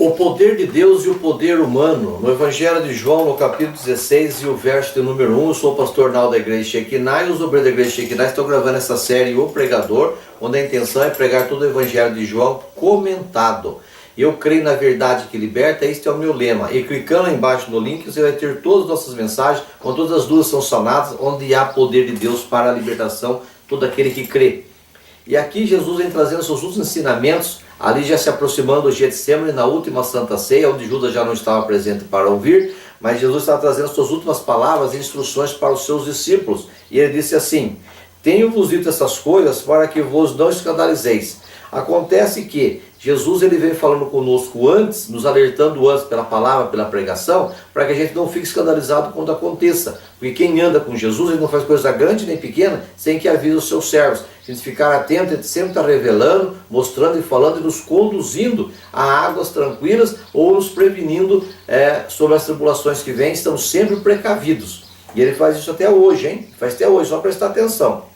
O poder de Deus e o poder humano. No Evangelho de João, no capítulo 16 e o verso de número 1, eu sou o pastor Naldo da Igreja Shekinah e os obreiros da Igreja Shekinah estão gravando essa série O Pregador, onde a intenção é pregar todo o Evangelho de João comentado. Eu creio na verdade que liberta, este é o meu lema. E clicando aí embaixo no link, você vai ter todas as nossas mensagens, com todas as dúvidas são sanadas, onde há poder de Deus para a libertação, todo aquele que crê. E aqui Jesus vem trazendo seus últimos ensinamentos, ali já se aproximando do Getsemane, na última Santa Ceia, onde Judas já não estava presente para ouvir, mas Jesus estava trazendo suas últimas palavras e instruções para os seus discípulos. E ele disse assim: tenho-vos dito essas coisas para que vos não escandalizeis. Acontece que Jesus ele vem falando conosco antes, nos alertando antes pela palavra, pela pregação, para que a gente não fique escandalizado quando aconteça. Porque quem anda com Jesus, ele não faz coisa grande nem pequena, sem que avise os seus servos. A gente ficar atento, ele sempre está revelando, mostrando e falando e nos conduzindo a águas tranquilas ou nos prevenindo sobre as tribulações que vêm. Estamos sempre precavidos. E ele faz isso até hoje, hein? Faz até hoje, só prestar atenção.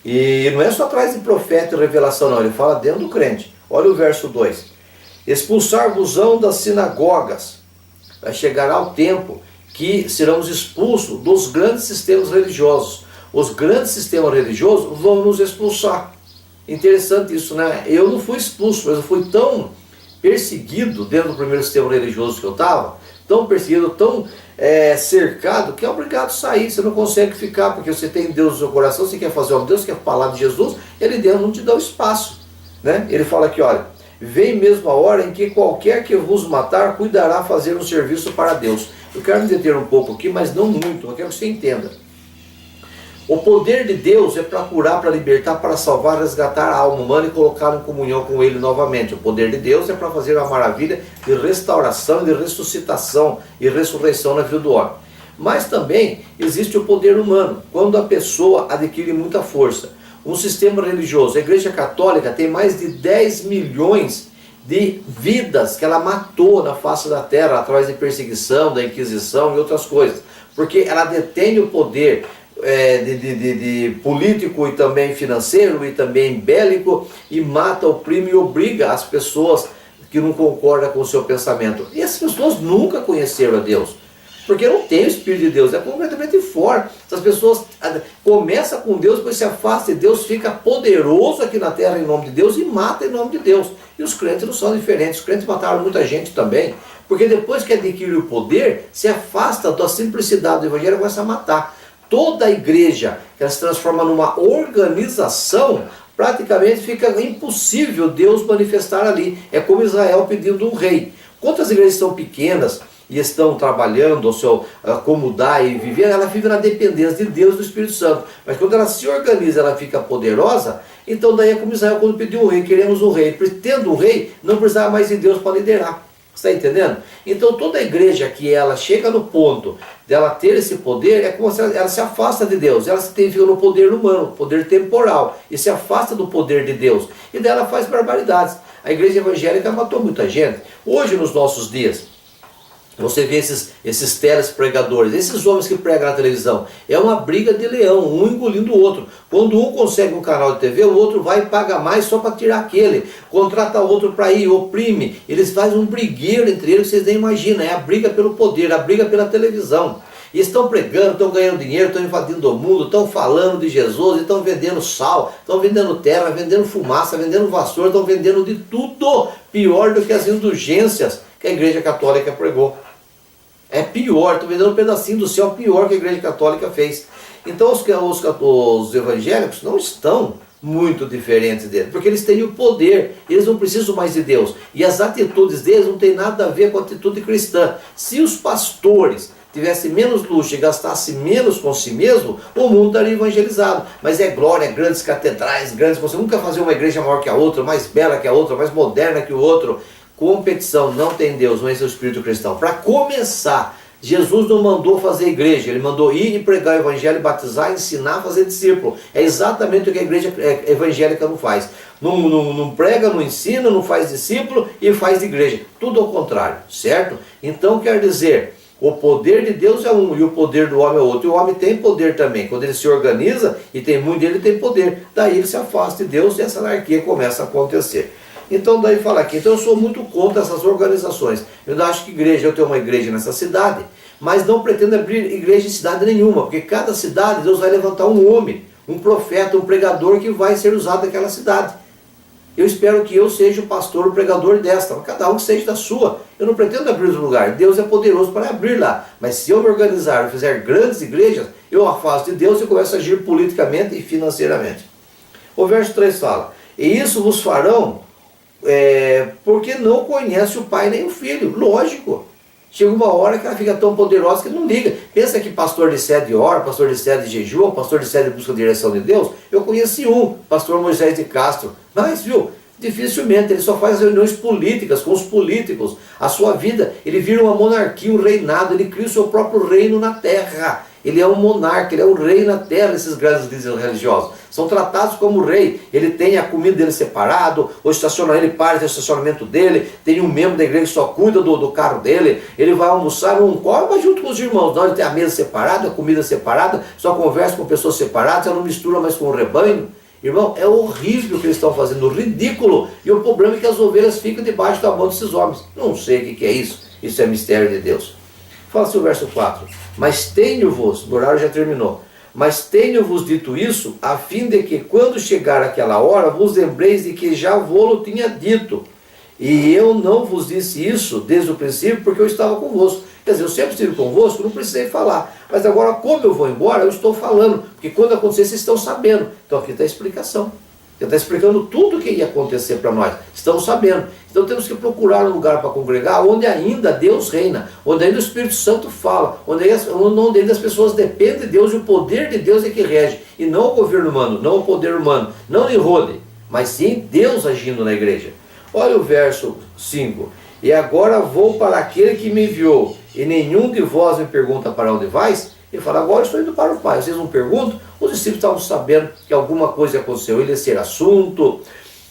E não é só atrás de profeta e revelação, não. Ele fala dentro do crente. Olha o verso 2. Expulsar-vos-ão das sinagogas. Vai chegar ao tempo que seremos expulsos dos grandes sistemas religiosos. Os grandes sistemas religiosos vão nos expulsar. Interessante isso, né? Eu não fui expulso, mas eu fui tão perseguido dentro do primeiro sistema religioso que eu estava, tão perseguido, tão cercado, que é obrigado a sair. Você não consegue ficar, porque você tem Deus no seu coração, você quer fazer o Deus, quer falar de Jesus, ele dentro não te dá o espaço, né? Ele fala aqui, olha, vem mesmo a hora em que qualquer que vos matar, cuidará fazer um serviço para Deus. Eu quero me deter um pouco aqui, mas não muito, eu quero que você entenda. O poder de Deus é para curar, para libertar, para salvar, resgatar a alma humana e colocá-la em comunhão com Ele novamente. O poder de Deus é para fazer uma maravilha de restauração, de ressuscitação e ressurreição na vida do homem. Mas também existe o poder humano, quando a pessoa adquire muita força. Um sistema religioso, a Igreja Católica tem mais de 10 milhões de vidas que ela matou na face da terra, através de perseguição, da Inquisição e outras coisas. Porque ela detém o poder de político e também financeiro e também bélico, e mata, oprime e obriga as pessoas que não concordam com o seu pensamento. E essas pessoas nunca conheceram a Deus, porque não tem o Espírito de Deus, é completamente fora. Essas pessoas começam com Deus, depois se afastam de Deus, fica poderoso aqui na terra em nome de Deus e mata em nome de Deus. E os crentes não são diferentes, os crentes mataram muita gente também, porque depois que adquire o poder, se afasta da simplicidade do Evangelho e começa a matar. Toda a igreja que ela se transforma numa organização, praticamente fica impossível Deus manifestar ali. É como Israel pedindo um rei. Quantas igrejas são pequenas e estão trabalhando ao seu acomodar e viver, ela vive na dependência de Deus e do Espírito Santo. Mas quando ela se organiza, ela fica poderosa, então daí é como Israel quando pediu um rei, queremos um rei. Tendo um rei, não precisava mais de Deus para liderar. Está entendendo? Então toda a igreja que ela chega no ponto dela ter esse poder, é como se ela se afasta de Deus, ela se fica no poder humano, poder temporal, e se afasta do poder de Deus, e dela faz barbaridades. A igreja evangélica matou muita gente. Hoje, nos nossos dias, você vê esses telespregadores, esses homens que pregam na televisão, é uma briga de leão, um engolindo o outro. Quando um consegue um canal de TV, o outro vai e paga mais só para tirar aquele, contrata outro para ir, oprime. Eles fazem um brigueiro entre eles, vocês nem imaginam, é a briga pelo poder, a briga pela televisão. E estão pregando, estão ganhando dinheiro, estão invadindo o mundo, estão falando de Jesus, estão vendendo sal, estão vendendo terra, vendendo fumaça, vendendo vassoura, estão vendendo de tudo, pior do que as indulgências que a Igreja Católica pregou. É pior, estão vendendo um pedacinho do céu pior que a Igreja Católica fez. Então os evangélicos não estão muito diferentes deles, porque eles têm o poder, eles não precisam mais de Deus. E as atitudes deles não têm nada a ver com a atitude cristã. Se os pastores tivessem menos luxo e gastassem menos com si mesmo, o mundo estaria evangelizado. Mas é glória, grandes catedrais, grandes... Você nunca fazer uma igreja maior que a outra, mais bela que a outra, mais moderna que o outro. Competição, não tem Deus, não é esse o espírito cristão. Para começar, Jesus não mandou fazer igreja, ele mandou ir e pregar o evangelho, batizar, ensinar, fazer discípulo. É exatamente o que a igreja evangélica não faz. Não prega, não ensina, não faz discípulo e faz igreja. Tudo ao contrário, certo? Então quer dizer, o poder de Deus é um e o poder do homem é outro. E o homem tem poder também. Quando ele se organiza e tem muito dele, ele tem poder. Daí ele se afasta de Deus e essa anarquia começa a acontecer. Então daí fala aqui, então eu sou muito contra essas organizações. Eu não acho que igreja, eu tenho uma igreja nessa cidade, mas não pretendo abrir igreja em cidade nenhuma, porque cada cidade Deus vai levantar um homem, um profeta, um pregador que vai ser usado naquela cidade. Eu espero que eu seja o pastor, o pregador desta, cada um que seja da sua. Eu não pretendo abrir os lugares, Deus é poderoso para abrir lá. Mas se eu me organizar e fizer grandes igrejas, eu afasto de Deus e começo a agir politicamente e financeiramente. O verso 3 fala, e isso vos farão porque não conhece o pai nem o filho. Lógico. Chega uma hora que ela fica tão poderosa que não liga. Pensa que pastor de sede ora, pastor de sede jejua, pastor de sede busca a direção de Deus. Eu conheci um, pastor Moisés de Castro. Mas, viu, dificilmente, ele só faz reuniões políticas com os políticos. A sua vida, ele vira uma monarquia, um reinado, ele cria o seu próprio reino na terra. Ele é um monarca, ele é um rei na terra, esses grandes líderes religiosos. São tratados como rei. Ele tem a comida dele separado, o estacionamento, ele para no estacionamento dele, tem um membro da igreja que só cuida do carro dele, ele vai almoçar, não come, mas junto com os irmãos. Não, ele tem a mesa separada, a comida separada, só conversa com pessoas separadas, ela não mistura mais com o rebanho. Irmão, é horrível o que eles estão fazendo, ridículo. E o problema é que as ovelhas ficam debaixo da mão desses homens. Não sei o que é isso. Isso é mistério de Deus. Fala-se o verso 4. Mas tenho-vos, o horário já terminou, mas tenho-vos dito isso, a fim de que quando chegar aquela hora, vos lembreis de que já vou-lo tinha dito. E eu não vos disse isso desde o princípio, porque eu estava convosco. Quer dizer, eu sempre estive convosco, não precisei falar. Mas agora, como eu vou embora, eu estou falando. Porque quando acontecer, vocês estão sabendo. Então aqui está a explicação. Ele está explicando tudo o que ia acontecer para nós. Estamos sabendo. Então temos que procurar um lugar para congregar onde ainda Deus reina, onde ainda o Espírito Santo fala, onde ainda as pessoas dependem de Deus e o poder de Deus é que rege. E não o governo humano, não o poder humano, não enrole, mas sim Deus agindo na igreja. Olha o verso 5. E agora vou para aquele que me enviou, e nenhum de vós me pergunta para onde vais? Ele fala, agora estou indo para o Pai. Vocês não perguntam? Os discípulos estavam sabendo que alguma coisa aconteceu. Ele ia ser assunto.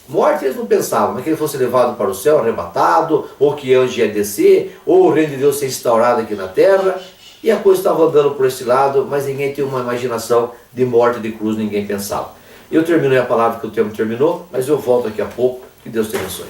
Morte eles não pensavam, mas que ele fosse levado para o céu, arrebatado, ou que anjo ia descer, ou o reino de Deus ser instaurado aqui na terra. E a coisa estava andando por esse lado, mas ninguém tinha uma imaginação de morte, de cruz, ninguém pensava. Eu terminei a palavra que o tempo terminou, mas eu volto daqui a pouco. Que Deus te abençoe.